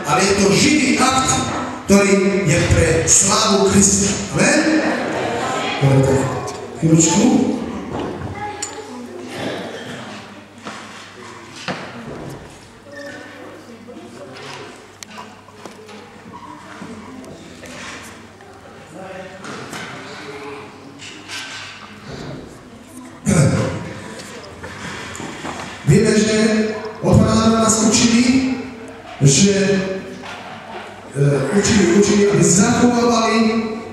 ale je to živý akt, ktorý je pre slávu Krista. Amen? Dobre, tak. Chvíľučku. Vieme, že od Pána nás učili, učili, aby zachovávali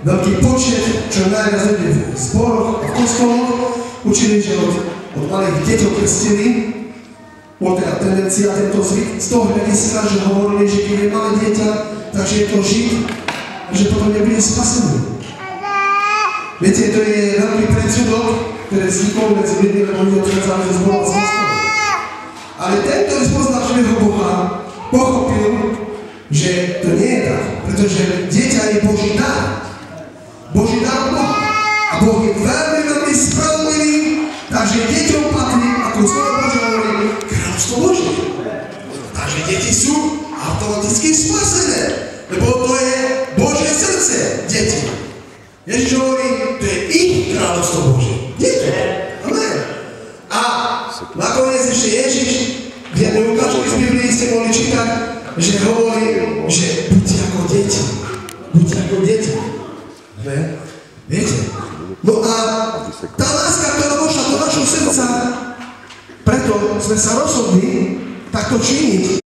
veľký počet, čo najviac ľudí v zboroch a v kostoloch. Učili, že od malých deťov krstili. Bol teda tendencia tento zvyk z toho hľadiska, že hovorili, že keď je malé dieťa, takže je to Žid a že potom nebude spasený. Viete, to je veľký predsudok, ktoré vznikol medzi ľuďmi, lebo ľudia odchádzali zo zborov a z kostolov. Ale ten, ktorý spoznal živého Boha, pochopil, že to nie je tak, pretože dieťa je Boží dar. Boží dar Boha. A Boh je veľmi, veľmi spravodlivý, takže deťom patrí, ako slovo Božie hovorí, kráľovstvo Božie. Takže deti sú automaticky spasené, lebo to je Božie srdce, deti. Ježiš hovorí, to je ich kráľovstvo Božie. Deti. Amen. A nakoniec ešte Ježiš v jednej ukážke z Biblii ste mohli čítať, že hovorí, že buďte ako deti. Buďte ako deti. Ne? Viete? No a tá láska, ktorá vošla do našho srdca, preto sme sa rozhodli takto činiť.